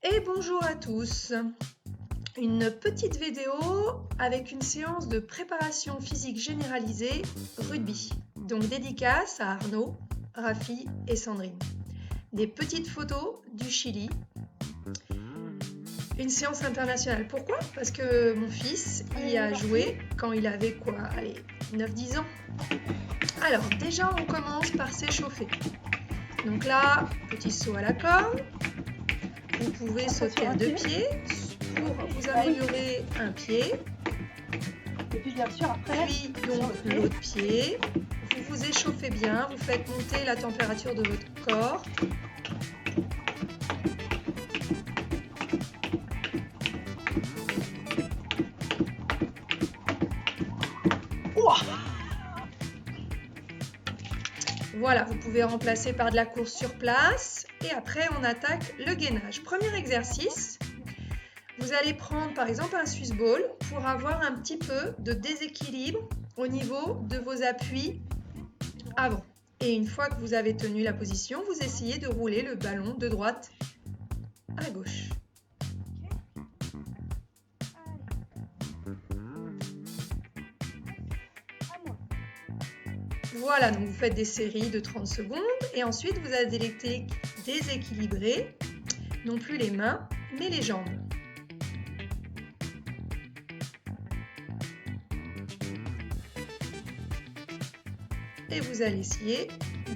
Et bonjour à tous. Une petite vidéo avec une séance de préparation physique généralisée rugby. Donc dédicace à Arnaud, Rafi et Sandrine. Des petites photos du Chili. Une séance internationale. Pourquoi? Parce que mon fils y a joué quand il avait quoi? Allez, 9-10 ans. Alors déjà on commence par s'échauffer. Donc là, petit saut à la corde. Vous pouvez sauter à deux pieds pour vous améliorer un pied. Et puis bien sûr après, puis donc l'autre pied. Vous vous échauffez bien, vous faites monter la température de votre corps. Voilà, vous pouvez remplacer par de la course sur place et après on attaque le gainage. Premier exercice, vous allez prendre par exemple un Swiss ball pour avoir un petit peu de déséquilibre au niveau de vos appuis avant. Et une fois que vous avez tenu la position, vous essayez de rouler le ballon de droite à gauche. Voilà, donc vous faites des séries de 30 secondes et ensuite vous allez déséquilibrer, non plus les mains, mais les jambes. Et vous allez essayer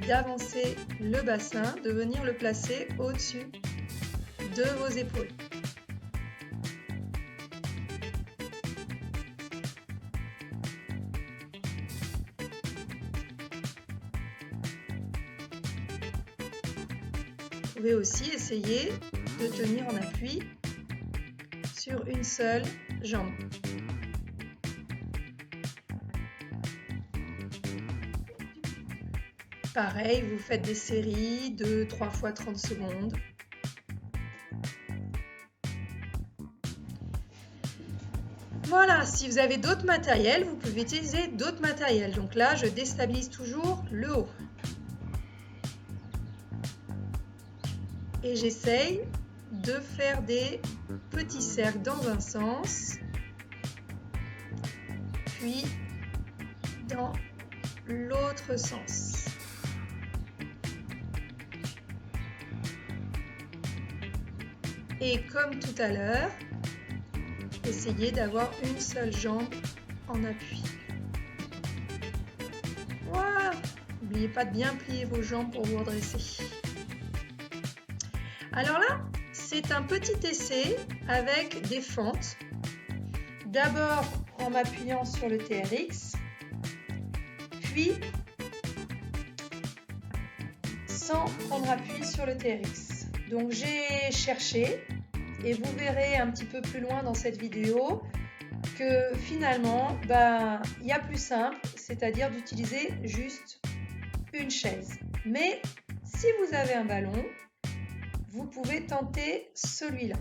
d'avancer le bassin, de venir le placer au-dessus de vos épaules. Vous pouvez aussi essayer de tenir en appui sur une seule jambe. Pareil, vous faites des séries de 3 fois 30 secondes. Voilà, si vous avez d'autres matériels, vous pouvez utiliser d'autres matériels. Donc là, je déstabilise toujours le haut. Et j'essaye de faire des petits cercles dans un sens, puis dans l'autre sens. Et comme tout à l'heure, essayez d'avoir une seule jambe en appui. Voilà. N'oubliez pas de bien plier vos jambes pour vous redresser. Alors là, c'est un petit essai avec des fentes. D'abord en m'appuyant sur le TRX, puis sans prendre appui sur le TRX. Donc j'ai cherché et vous verrez un petit peu plus loin dans cette vidéo que finalement, il y a plus simple, c'est-à-dire d'utiliser juste une chaise. Mais si vous avez un ballon, vous pouvez tenter celui-là.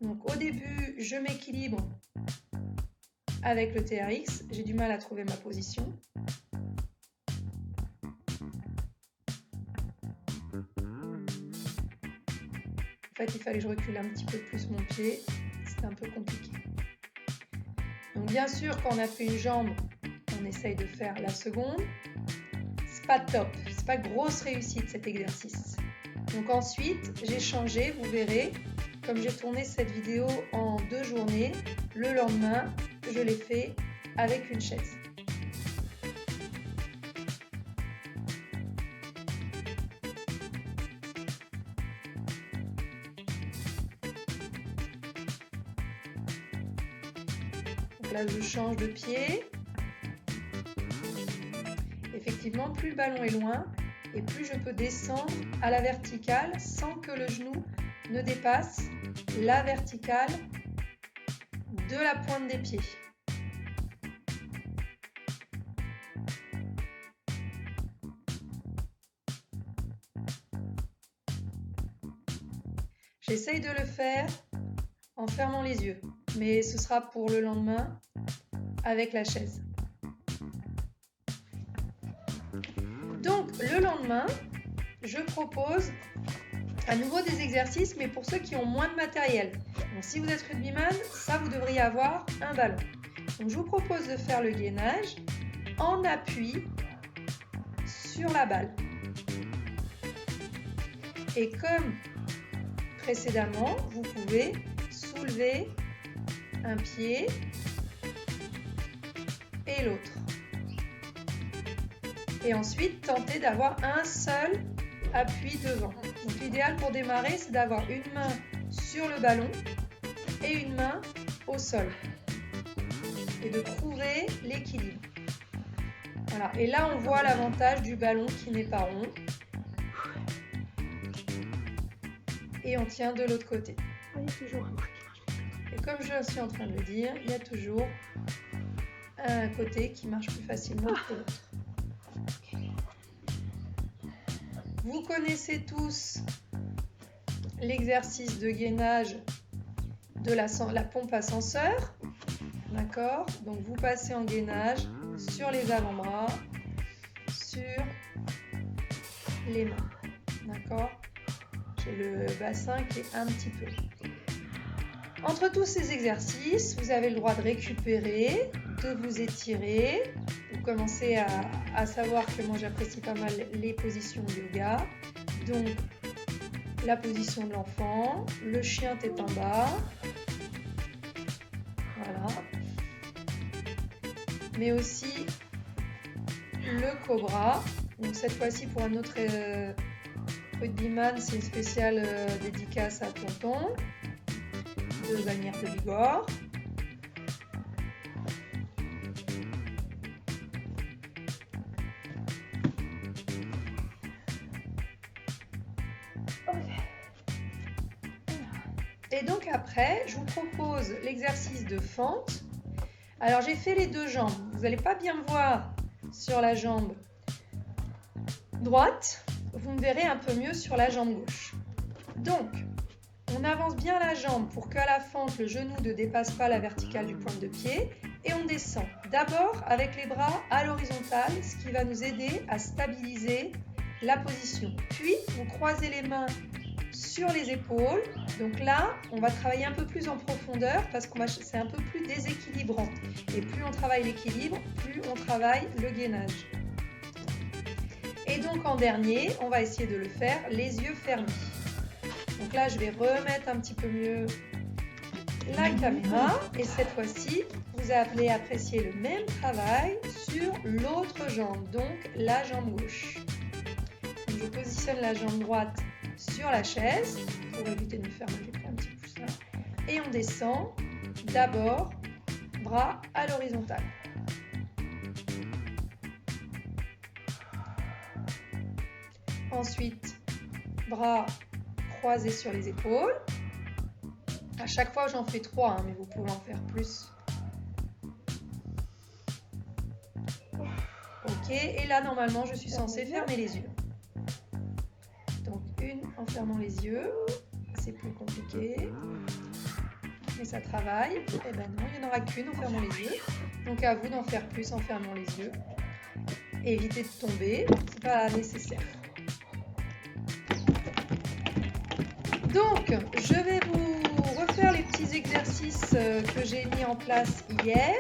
Donc au début, je m'équilibre avec le TRX. J'ai du mal à trouver ma position. En fait, il fallait que je recule un petit peu plus mon pied. C'était un peu compliqué. Donc bien sûr, quand on a fait une jambe, on essaye de faire la seconde. C'est pas top, c'est pas grosse réussite cet exercice. Donc ensuite, j'ai changé, vous verrez, comme j'ai tourné cette vidéo en 2 journées, le lendemain, je l'ai fait avec une chaise. Donc là, je change de pied. Effectivement, plus le ballon est loin et plus je peux descendre à la verticale sans que le genou ne dépasse la verticale de la pointe des pieds. J'essaye de le faire en fermant les yeux, mais ce sera pour le lendemain avec la chaise. Donc le lendemain, je propose À nouveau des exercices, mais pour ceux qui ont moins de matériel. Donc, si vous êtes rugbyman, ça vous devriez avoir un ballon. Donc, je vous propose de faire le gainage en appui sur la balle. Et comme précédemment, vous pouvez soulever un pied et l'autre. Et ensuite, tenter d'avoir un seul appui devant. Donc l'idéal pour démarrer, c'est d'avoir une main sur le ballon et une main au sol. Et de trouver l'équilibre. Voilà. Et là, on voit l'avantage du ballon qui n'est pas rond. Et on tient de l'autre côté. Et comme je suis en train de le dire, il y a toujours un côté qui marche plus facilement que l'autre. Vous connaissez tous l'exercice de gainage de la pompe ascenseur. D'accord? Donc vous passez en gainage sur les avant-bras, sur les mains. D'accord? J'ai le bassin qui est un petit peu. Entre tous ces exercices, vous avez le droit de récupérer, de vous étirer. Vous commencez à savoir que moi j'apprécie pas mal les positions de yoga. Donc la position de l'enfant, le chien tête en bas. Voilà. Mais aussi le cobra. Donc cette fois-ci pour un autre rugbyman, c'est une spéciale dédicace à Tonton de Bagnères de Bigorre. Et donc après, je vous propose l'exercice de fente. Alors j'ai fait les deux jambes. Vous n'allez pas bien me voir sur la jambe droite. Vous me verrez un peu mieux sur la jambe gauche. Donc, on avance bien la jambe pour qu'à la fente, le genou ne dépasse pas la verticale du pointe de pied. Et on descend d'abord avec les bras à l'horizontale, ce qui va nous aider à stabiliser la position. Puis, vous croisez les mains sur les épaules. Donc là, on va travailler un peu plus en profondeur parce que c'est un peu plus déséquilibrant. Et plus on travaille l'équilibre, plus on travaille le gainage. Et donc en dernier, on va essayer de le faire les yeux fermés. Donc là, je vais remettre un petit peu mieux la caméra. Et cette fois-ci, vous allez apprécier le même travail sur l'autre jambe, donc la jambe gauche. Donc, je positionne la jambe droite sur la chaise pour éviter de me faire mal un petit peu ça. Et on descend d'abord bras à l'horizontale. Ensuite, bras croisés sur les épaules. À chaque fois, j'en fais 3, mais vous pouvez en faire plus. Ok, et là, normalement, je suis censée fermer les yeux. Donc, une en fermant les yeux. C'est plus compliqué. Mais ça travaille. Eh ben non, il n'y en aura qu'une en fermant les yeux. Donc, à vous d'en faire plus en fermant les yeux. Et évitez de tomber, c'est pas nécessaire. Donc, je vais vous refaire les petits exercices que j'ai mis en place hier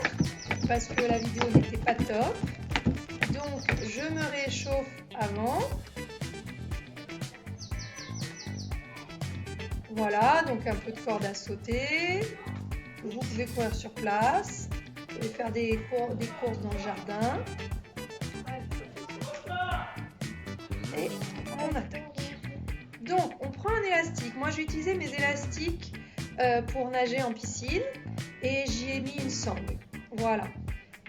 parce que la vidéo n'était pas top. Donc, je me réchauffe avant. Voilà, donc un peu de corde à sauter. Vous pouvez courir sur place. Vous pouvez faire des courses dans le jardin. Et on attaque. Donc, on prend un élastique. Moi, j'ai utilisé mes élastiques pour nager en piscine et j'y ai mis une sangle. Voilà.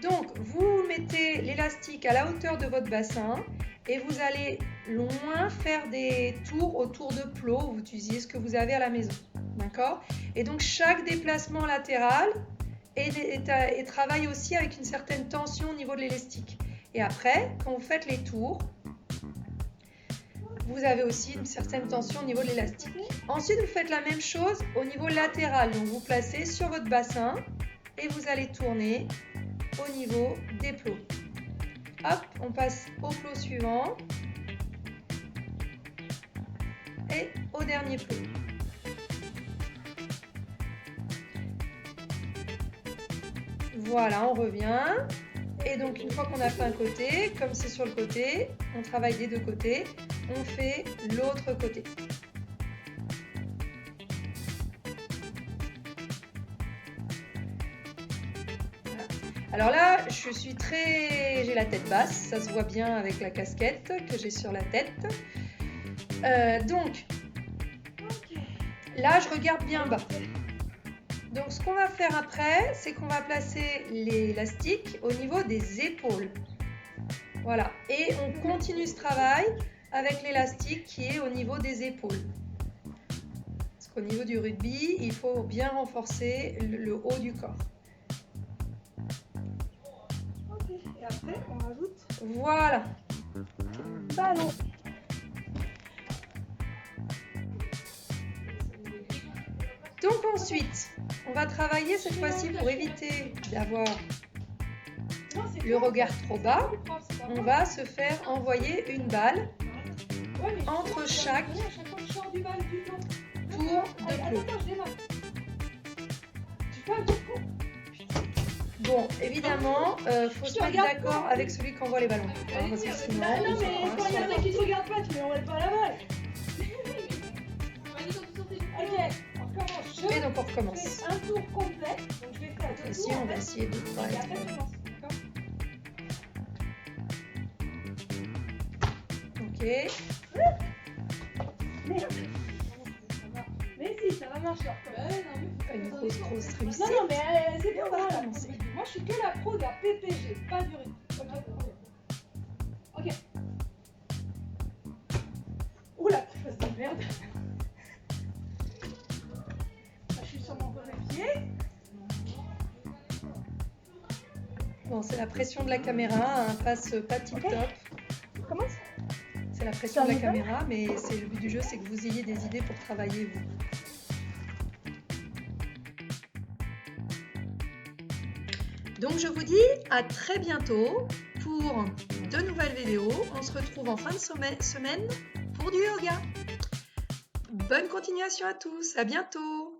Donc, vous mettez l'élastique à la hauteur de votre bassin et vous allez loin faire des tours autour de plots. Vous utilisez ce que vous avez à la maison. D'accord ? Et donc, chaque déplacement latéral et travaille aussi avec une certaine tension au niveau de l'élastique. Et après, quand vous faites les tours, vous avez aussi une certaine tension au niveau de l'élastique. Ensuite, vous faites la même chose au niveau latéral. Donc, vous placez sur votre bassin et vous allez tourner au niveau des plots. Hop, on passe au plot suivant et au dernier pli. Voilà, on revient. Et donc une fois qu'on a fait un côté, comme c'est sur le côté, on travaille des deux côtés, on fait l'autre côté. Voilà. Alors là, j'ai la tête basse, ça se voit bien avec la casquette que j'ai sur la tête. Donc, là je regarde bien bas. Donc ce qu'on va faire après, c'est qu'on va placer l'élastique au niveau des épaules. Voilà, et on continue ce travail avec l'élastique qui est au niveau des épaules. Parce qu'au niveau du rugby, il faut bien renforcer le haut du corps. Ok, et après on rajoute. Voilà. Ballon. Donc ensuite, on va travailler cette fois-ci pour éviter d'avoir le regard trop bas. On va se faire envoyer une balle entre chaque tour de clou. Bon, évidemment, faut se mettre d'accord avec celui qui envoie les ballons. Parce que sinon, Non mais quand il y en a qui te regardent pas, tu ne envoies pas la balle. Ok, on recommence. Et donc on recommence. Je fais un tour complet, donc je vais faire deux Ici, tours. on va essayer de pas Et être... après, je lance, d'accord ? Ok. Merde. Mais si, ça va marcher. Pas une grosse réussite. Non, non, mais c'est bien, On va voilà. recommencer. Moi, je suis que la pro de la PPG, pas du rythme. Ok. Oula, tu fasses de merde. Je suis sur mon pied. Bon, c'est la pression de la caméra, hein, passe pas tip top. On commence ? C'est la pression de la caméra, mais c'est le but du jeu, c'est que vous ayez des idées pour travailler vous. Donc je vous dis à très bientôt pour de nouvelles vidéos. On se retrouve en fin de semaine pour du yoga. Bonne continuation à tous, à bientôt.